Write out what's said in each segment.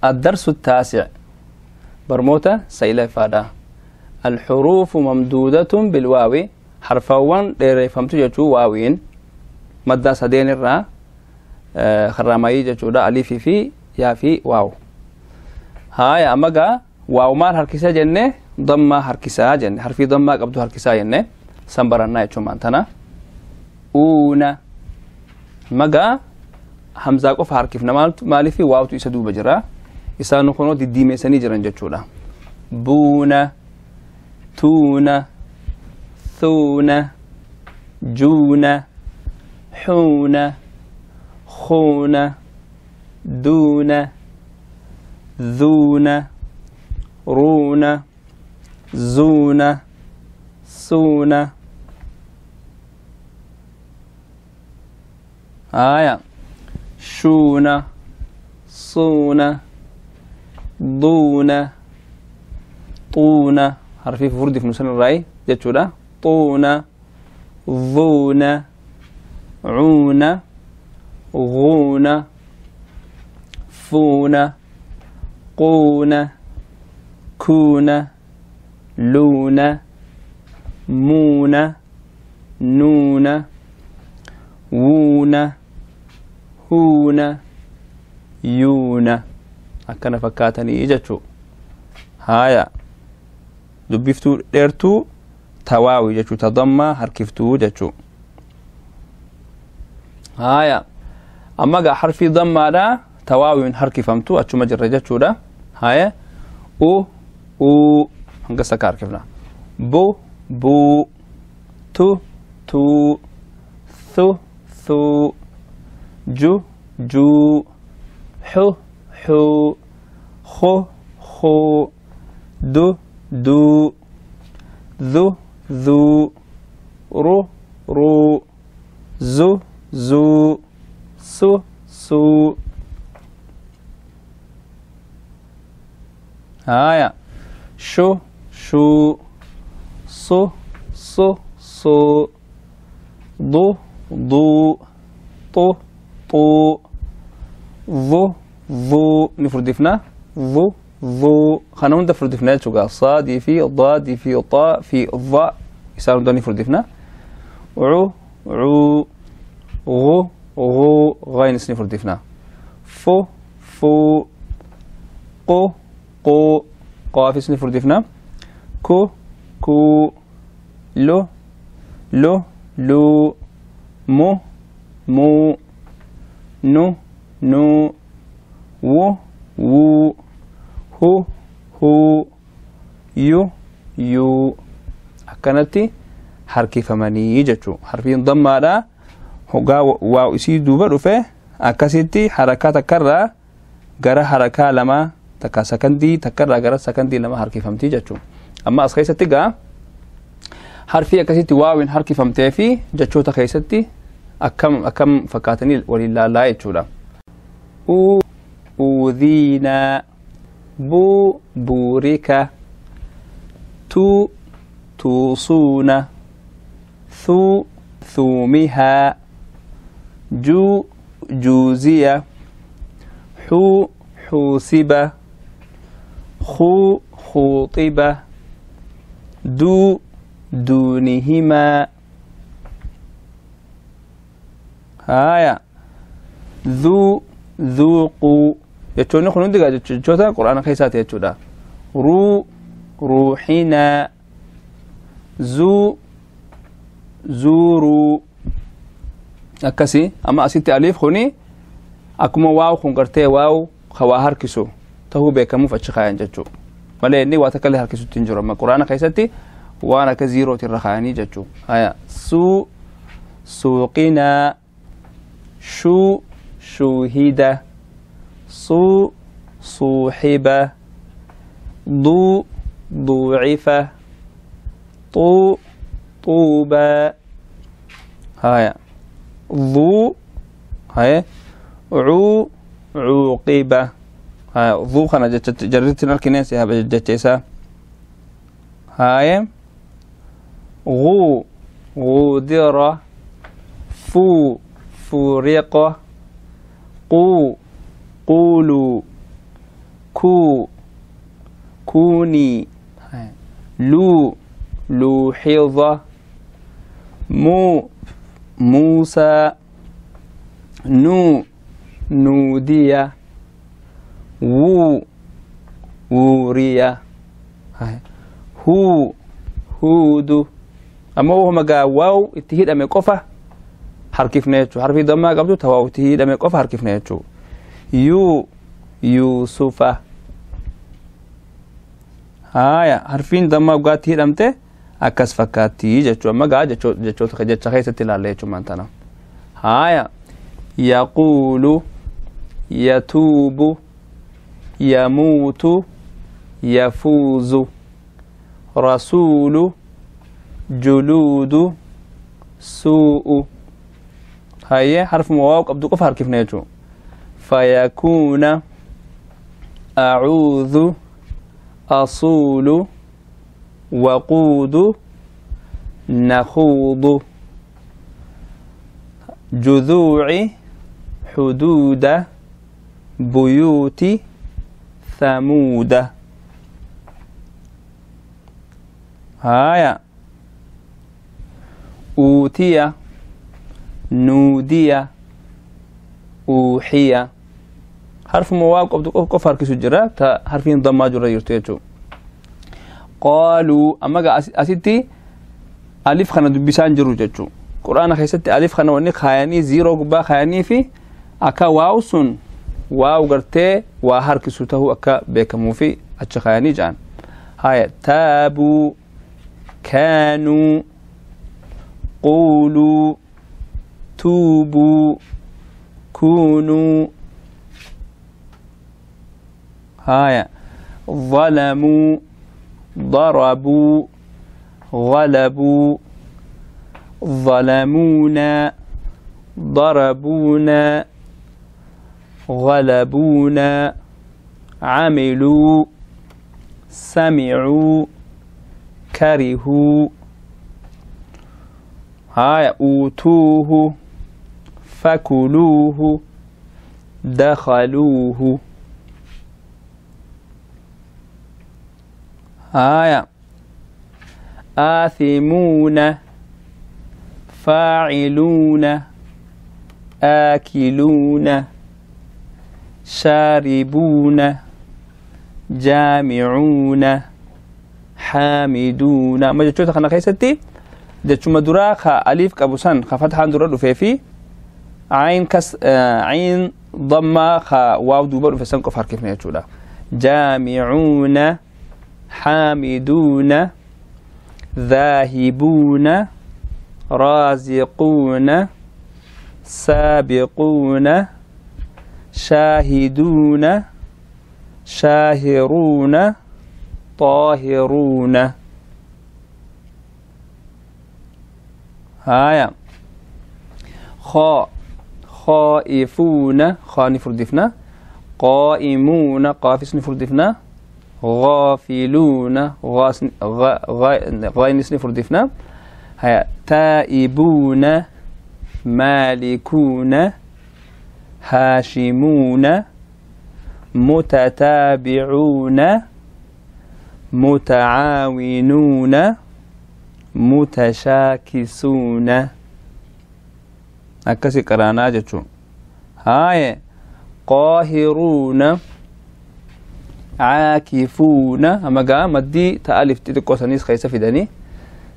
الدرس التاسع برموتا سيلا فادا الحروف ممدودة بالواو حرفوان ريفهمتو جتو واوين مدى سدين الرا خرامي جتو دا ألف في يا في واو هاي أمغا واو مال حركسا جنة ضمة حركسا جنة حرفي ضمة قبضو حركسا جنة سنبرنا يتشو مانتنا أونا مغا همزة قف حركفنا مالي في واو تو يسدو بجرا يسانو خونو دي دي ميساني جران جتشو دا بونا تونا ثونا جونا حونا خونا دونا ذونا رونا زونا سونا شونا صونا ضونا طونا حرفي فرد في نسان الرأي جاتشو دا طونا ضونا عونا غونا فونا قونا كونا لونا مونا نونا وونا هونا يونا أكنا فكاتني إجاتشو هايا دبفتو ديرتو تواوي جاتشو تضمى حركفتو جاتشو هايا أما قا حرفي ضمى دا تواوي من حركي فهمتو أتشو مجرى جاتشو دا هايا او هنقصة كاركفنا بو بو تو تو ثو ثو جو جو حو حو خو خو دو دو ذو ذو رو رو زو زو سو سو هايا شو شو صو صو صو ضو ضو طو طو ضو ضو نفردفنا ضو ضو خانون ده فردفنا شوكا صاد في ضاد في طاء في ضاء يسارون ده نفردفنا عو عو غو غو غاين نفردفنا فو فو قو قو قافس نفردفنا كو كو لو لو لو مو مو نو نو وو وو هو هو يو يو أكنتي حركي فماني جتشو حرفي انضم على هوغا واو اسي دوبا رفه أكاسيتي حركات كرة غرا حركة لما تكا سكندي تكرر غرا سكندي لما حركي فهمتي جتشو أما أسخيستي غا حرفي أكاسيتي واوين حركي فهمتي في جتشو تخيستي أكم فكاتني ولله لا يتشولا أوذينا بو بوريكا تو توصونا ثو ثومها جو جوزية حو حوسبة خو خوطبة دو دونهما هايا ذو ذوقوا يتشوني خلون دقا جوتا قرآن خيسات يتشودا رو روحنا زو زورو أكسي أما أسيتي أليف خوني أكما واو خنقرتي واو خواهر كسو تهو بيكمو فتشخاين جتشو مالي إني واتكالي هركسو تنجرو أما قرآن خيساتي وانا كزيرو ترخاني جتشو هيا سو سوقنا شو شوهدة صو صوحبة ضو ضوعفة طو طوبة هايا ضو هايا عو عوقبة هايا ضو خنا جريتنا الكنيس يا بجتيسا هايا غو غودرة فو فورقة قو قولوا كو كوني لو لوحظ مو موسى نو نودية وو وورية هو هود أما هو مجا واو اتهيد أمي قفة حركف نيتشو حرفي ضمّا قبضو تواو اتهيد أمي قفة حركف نيتشو يو يوسف هايا حرفين ضمّا وقات هيد أمته أكس فكاتي جتشو أما قا جتشو تخجتش خيسة تلاليتشو مانتنا هايا يقول يتوب يموت يفوز رسول جلود سوء هاي حرف مواو قبضو قفر كيف نيجو فيكون أعوذ أصول وقود نخوض جذوع حدود بيوت ثمود هايا أوتي نودي أوحي حرف مواقف قبض كفر كسجرة تا حرفين ضمّا جرى يرتيجو قالوا أما أسيتي ألف خنا دبسان جرو جتشو قرآن خيستي ألف خنا وني خياني زيرو قبا خياني في أكا واو سن واو قرتي وحرك سوته أكا بيكمو في أتشخياني جان هاي تابوا كانوا قولوا توبوا كونوا هاي ظلموا ضربوا غلبوا ظلمونا ضربونا غلبونا عملوا سمعوا كرهوا هاي أوتوه فكلوه دخلوه هاي آثمون فاعلون آكلون شاربون جامعون حامدون ما جتشو تخنا خيستي جتشو مدورا خا أليف كابوسان خا فتحان دورا دفافي عين كس عين ضمّا خا واو دوبر فسان كفار كيف نيجو لا جامعون حامدون ذاهبون رازقون سابقون شاهدون شاهرون طاهرون هايا خائفون خاني فردفنا قائمون قافس نفردفنا غافلون غاينس نفردفنا هيا تائبون مالكون هاشمون متتابعون متعاونون متشاكسون أكسي قرانا جتشو هاي قاهرون عاكفون أما قا مدي تألف تدقو سنيس خيسة في داني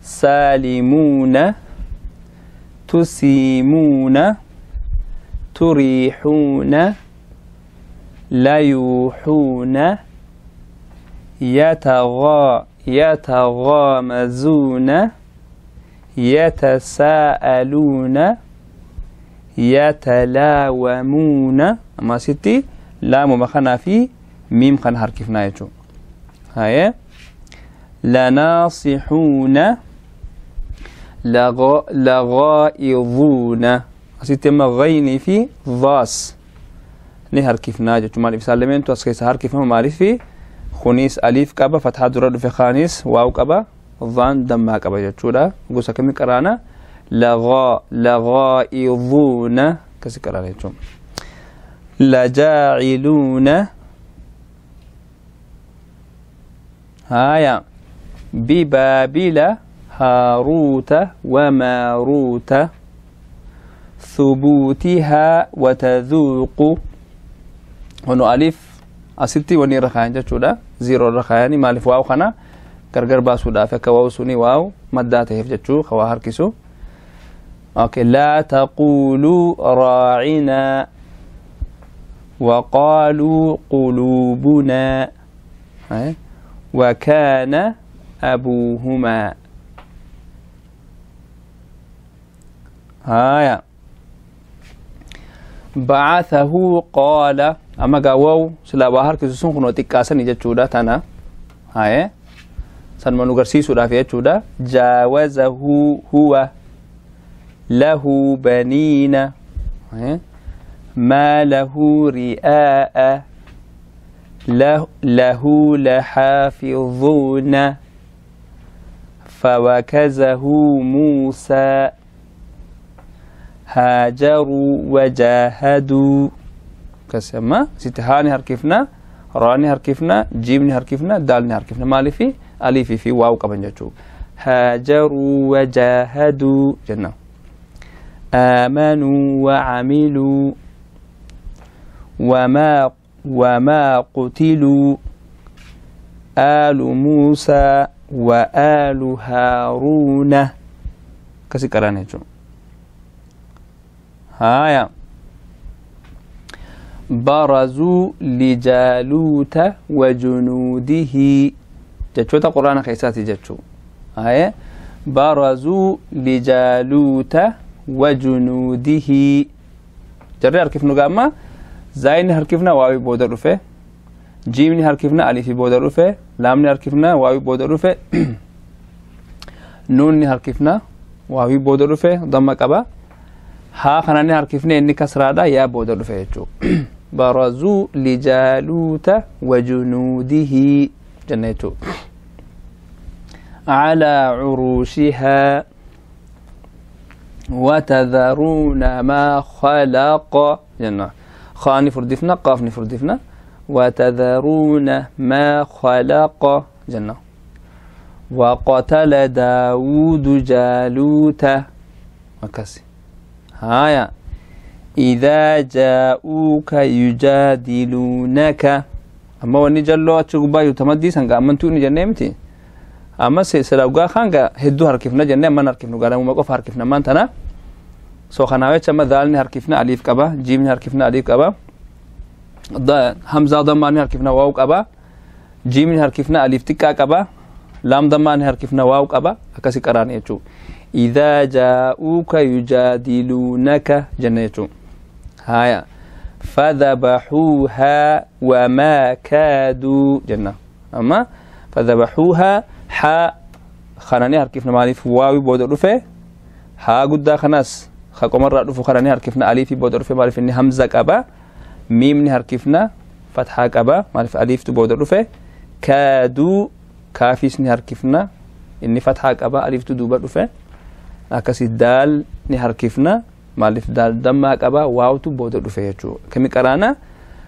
سالمون تسيمون تريحون ليوحون يتغامزون يتساءلون يتلاومون أما ستي لام مخنا في ميم خن حركفنا يجو هاي لناصحون لغائظون ستي ما غيني في ضاس نهر كيفنا جو مال بسالمين تو اسكي سهر كيف ما معرفي خونيس الف قبا فتحه درد في خانيس واو قبا ظان دم قبا جودا غوسا كمي قرانا لغائظون كسي قرانا جو لجاعلون هايا ببابل هاروت وماروت ثبوتها وتذوق هنا ألف أسيتي وني رخان جتشودا زيرو رخاني مالف واو خنا غرغر باسودا فك واو سوني واو مداته جتشو خوا هركسو اوكي لا تقولوا راعنا وقالوا قلوبنا وكان أبوهما هايا بعثه قال أما قاوو سلا باهر كسوسون كنو تكاسن يجتشودا تانا هاي سنما نغرسي سودا في يجتشودا جاوزه هو له بنين ما له رئاء له لحافظون فوكزه موسى هاجروا وجاهدوا كسما ستهاني هركفنا راني هركفنا جيمني هركفنا دالني هركفنا مالي في أليفي في واو كبنجتشو هاجروا وجاهدوا جنة آمنوا وعملوا وما قتلوا آل موسى وآل هارون كسي كراني جو هايا برزوا لجالوت وجنوده جتشو تا قرآن خيساتي جتشو هايا برزوا لجالوت وجنوده جري كيف نقاما زاين هركفنا واوي بودر رفه جيمني هركفنا أليفي بودر رفه لامني هركفنا واوي بودر رفه نوني هركفنا واوي بودر رفه ضمك أبا ها خناني هركفنا إني كسرادا يا بودر رفه يجو برزوا لجالوت وجنوده جنيتو على عروشها وتذرون ما خلق جنة خاني فردفنا قافني فردفنا وتذرون ما خلق جنة وقتل داود جالوت وكسي هايا إذا جاءوك يجادلونك أما وني جلو أتشغبا يتمدي سنغا أمنتوني جنمتي أما سلاوغا خانغا هدو هركفنا جنة من هركفنا قالا ممكو هركفنا من تنا سو خناويت شما ذالني هركفنا أليف كبا جيمني هركفنا أليف كبا همزة ضماني هركفنا واو كبا جيمني هركفنا أليف تكا كبا لام ضماني هركفنا واو كبا أكاسي كراني يجو إذا جاءوك يجادلونك جنة هايا فذبحوها وما كادوا جنة أما فذبحوها حا خناني هركفنا ماليف واو بودر رفه ها قد خناس خاكو مرة رفو خناني هركفنا أليف بودر رفه ماليف إني همزة كبا ميم هركفنا فتحة كبا مالف أليف تبودر رفه كادو كافيس هركفنا إني فتحة كبا أليف تدوبر رفه أكاسي دال هركفنا مالف دال دم كبا واو تبودر رفه يجو كمي كرانا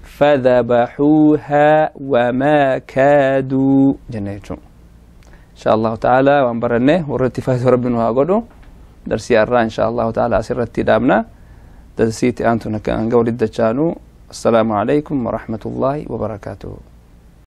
فذبحوها وما كادوا جنيتو إن شاء الله تعالى وانبرنه ورتفاه ربنا وأقوله درسي الرا إن شاء الله تعالى أسرت دامنا درسيتي أنتم كأنقول الدجانو السلام عليكم ورحمة الله وبركاته.